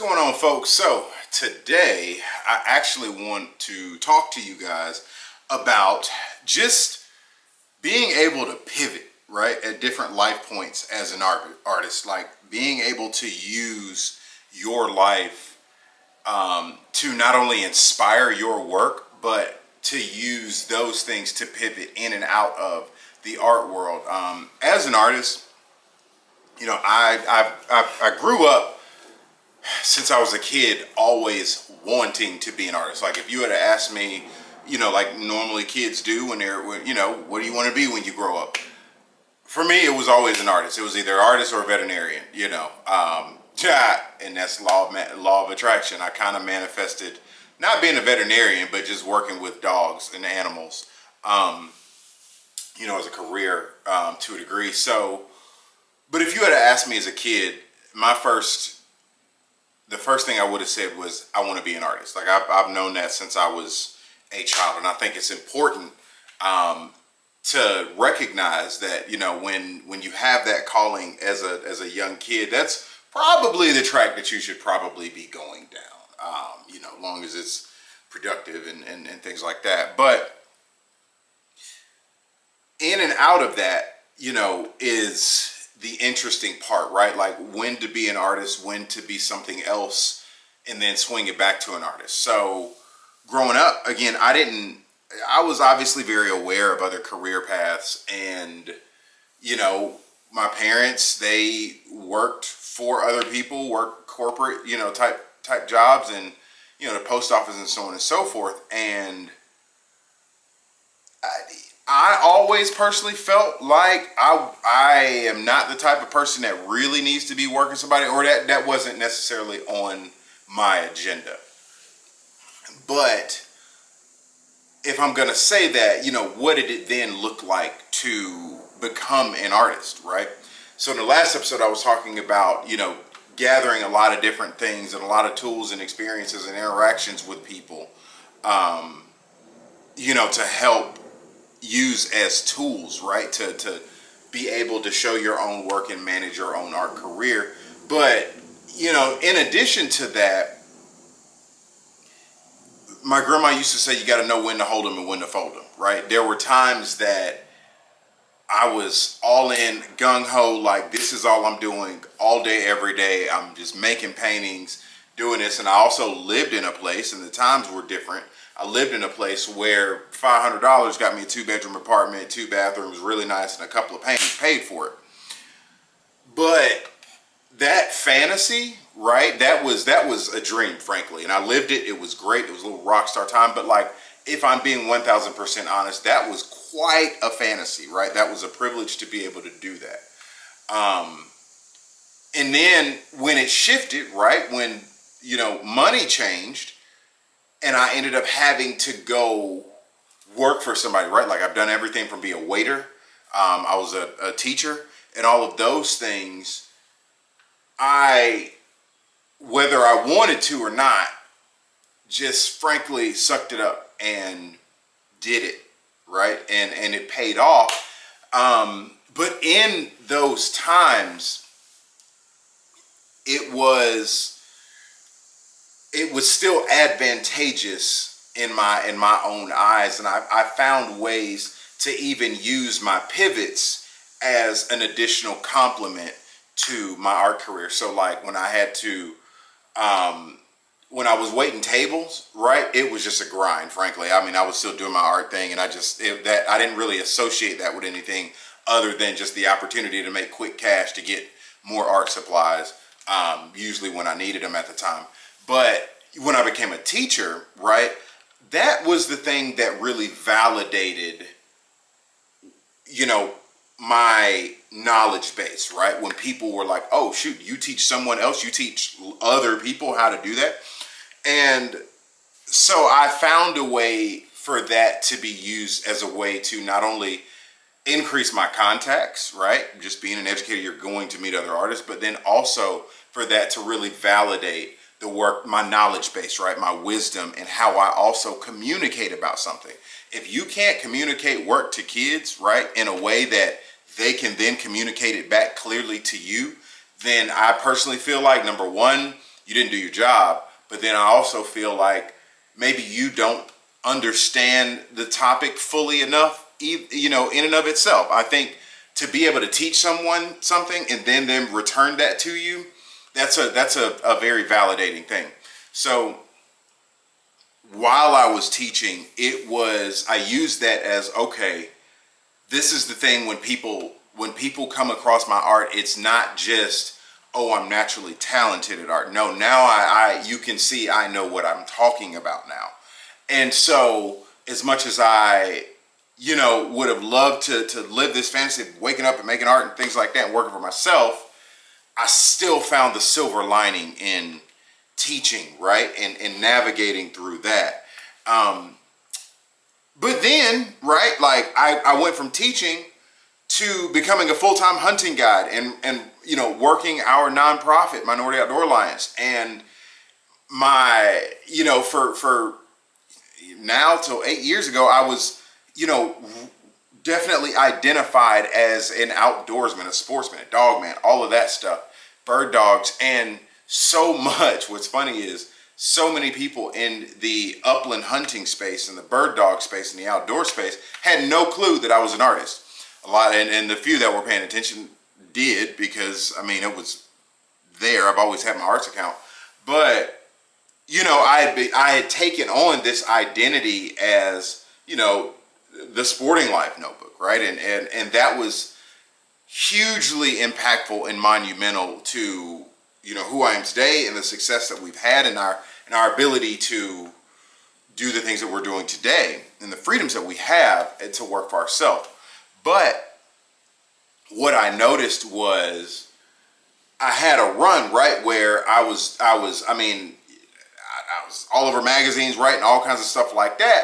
going on, folks? So today I actually want to talk to you guys about just being able to pivot, right, at different life points as an artist, like being able to use your life to not only inspire your work, but to use those things to pivot in and out of the art world. As an artist, I grew up since I was a kid always wanting to be an artist. Like if you had asked me, like normally kids do when what do you want to be when you grow up? For me, it was always an artist. It was either artist or a veterinarian, and that's law of attraction. I kind of manifested not being a veterinarian, but just working with dogs and animals, as a career to a degree. So, but if you had asked me as a kid, the first thing I would have said was, I want to be an artist. Like I've known that since I was a child. And I think it's important to recognize that, when you have that calling as a young kid, that's probably the track that you should probably be going down, long as it's productive and things like that. But in and out of that, is the interesting part, right? Like when to be an artist, when to be something else, and then swing it back to an artist. So growing up, again, I was obviously very aware of other career paths, and, my parents, they worked for other people, worked corporate, type jobs, and, the post office and so on and so forth. And I always personally felt like I am not the type of person that really needs to be working somebody, or that wasn't necessarily on my agenda. But if I'm going to say that, what did it then look like to become an artist, right? So in the last episode, I was talking about, gathering a lot of different things and a lot of tools and experiences and interactions with people, to help use as tools, right? To be able to show your own work and manage your own art career. But, in addition to that, my grandma used to say, you got to know when to hold them and when to fold them, right? There were times that I was all in, gung-ho, like this is all I'm doing all day, every day. I'm just making paintings, doing this. And I also lived in a place, and the times were different. I lived in a place where $500 got me a 2-bedroom apartment, 2 bathrooms, really nice, and a couple of paintings, paid for it. But that fantasy, right? That was a dream, frankly. And I lived it. It was great. It was a little rock star time. But like, if I'm being 1000% honest, that was quite a fantasy, right? That was a privilege to be able to do that. And then when it shifted, right? When, money changed, and I ended up having to go work for somebody, right? Like I've done everything from being a waiter. I was a teacher, and all of those things. Whether I wanted to or not, just frankly sucked it up and did it, right? And it paid off. But in those times, it was still advantageous in my own eyes, and I found ways to even use my pivots as an additional complement to my art career. So like when I had to when I was waiting tables, right, it was just a grind, frankly. I mean, I was still doing my art thing, and I didn't really associate that with anything other than just the opportunity to make quick cash to get more art supplies, usually when I needed them at the time. But when I became a teacher, right, that was the thing that really validated, my knowledge base, right? When people were like, oh, shoot, you teach someone else, you teach other people how to do that. And so I found a way for that to be used as a way to not only increase my contacts, right? Just being an educator, you're going to meet other artists, but then also for that to really validate the work, my knowledge base, right? My wisdom, and how I also communicate about something. If you can't communicate work to kids, right, in a way that they can then communicate it back clearly to you, then I personally feel like, number one, you didn't do your job. But then I also feel like maybe you don't understand the topic fully enough, you know, in and of itself. I think to be able to teach someone something and then them return that to you, that's a very validating thing. So while I was teaching, I used that as, okay, this is the thing. When people come across my art, it's not just, oh, I'm naturally talented at art. No, now you can see I know what I'm talking about now. And so as much as I, you know, would have loved to live this fantasy of waking up and making art and things like that and working for myself, I still found the silver lining in teaching, right? And navigating through that. But then, right, like I went from teaching to becoming a full-time hunting guide and you know, working our nonprofit, Minority Outdoor Alliance. And my, you know, for now till 8 years ago, I was, you know, definitely identified as an outdoorsman, a sportsman, a dog man, all of that stuff, bird dogs. And so much, what's funny is so many people in the upland hunting space and the bird dog space and the outdoor space had no clue that I was an artist. A lot, and the few that were paying attention did, because I mean, it was there. I've always had my arts account, but you know, I had taken on this identity as, you know, the Sporting Life notebook, right? And that was hugely impactful and monumental to, you know, who I am today and the success that we've had in our ability to do the things that we're doing today and the freedoms that we have to work for ourselves. But what I noticed was I had a run, right, where I was all over magazines, writing all kinds of stuff like that.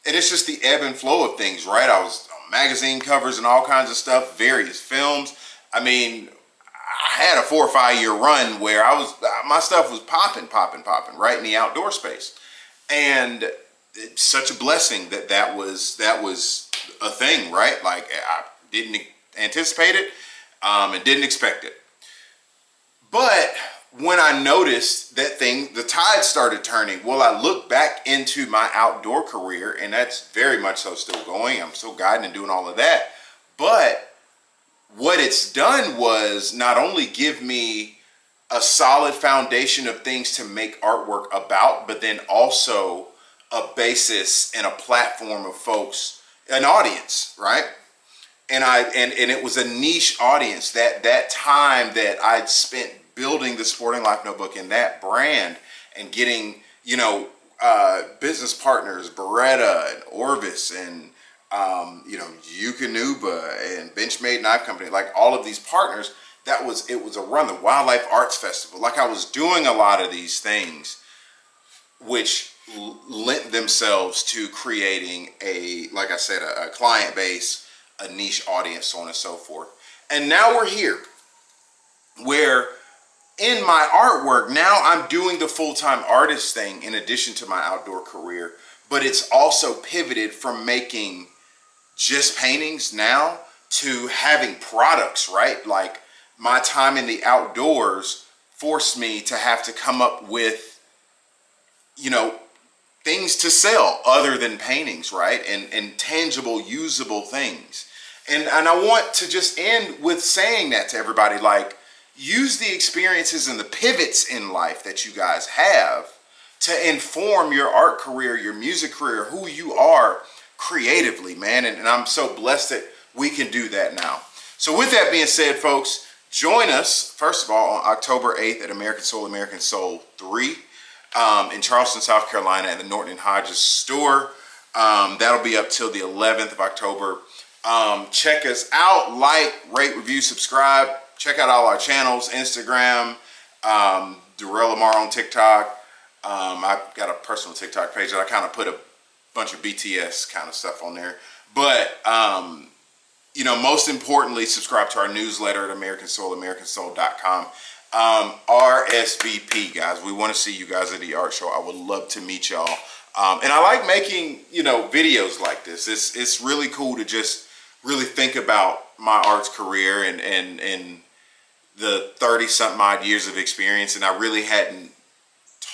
And it's just the ebb and flow of things, right? I was on magazine covers and all kinds of stuff, various films. I mean, I had a 4 or 5 year run where my stuff was popping, right, in the outdoor space. And it's such a blessing that was a thing, right? Like, I didn't anticipate it and didn't expect it. But when I noticed that thing, the tide started turning. Well, I looked back into my outdoor career, and that's very much so still going. I'm still guiding and doing all of that. But what it's done was not only give me a solid foundation of things to make artwork about, but then also a basis and a platform of folks, an audience, right? And it was a niche audience. That time that I'd spent building the Sporting Life notebook and that brand and getting, you know, business partners, Beretta and Orvis and, you know, Eukanuba and Benchmade Knife Company, like all of these partners, it was a run, the Wildlife Arts Festival. Like, I was doing a lot of these things, which lent themselves to creating like I said, a client base, a niche audience, so on and so forth. And now we're here where in my artwork, now I'm doing the full-time artist thing in addition to my outdoor career, but it's also pivoted from making just paintings now to having products, right? Like, my time in the outdoors forced me to have to come up with, you know, things to sell other than paintings, right? And tangible, usable things. And I want to just end with saying that to everybody, like, use the experiences and the pivots in life that you guys have to inform your art career, your music career, who you are creatively, man. And I'm so blessed that we can do that now. So with that being said, folks, join us, first of all, on October 8th at American Soul 3 in Charleston, South Carolina at the Norton and Hodges store. That'll be up till the 11th of October. Check us out, like, rate, review, subscribe. Check out all our channels, Instagram, Darrell Lamar on TikTok. I've got a personal TikTok page that I kind of put a bunch of BTS kind of stuff on there. But, you know, most importantly, subscribe to our newsletter at American Soul, americansoul.com. RSVP, guys. We want to see you guys at the art show. I would love to meet y'all. And I like making, you know, videos like this. It's really cool to just really think about my arts career and the 30-something odd years of experience. And I really hadn't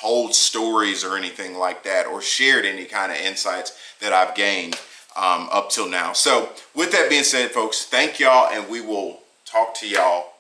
told stories or anything like that, or shared any kind of insights that I've gained up till now. So with that being said, folks, thank y'all, and we will talk to y'all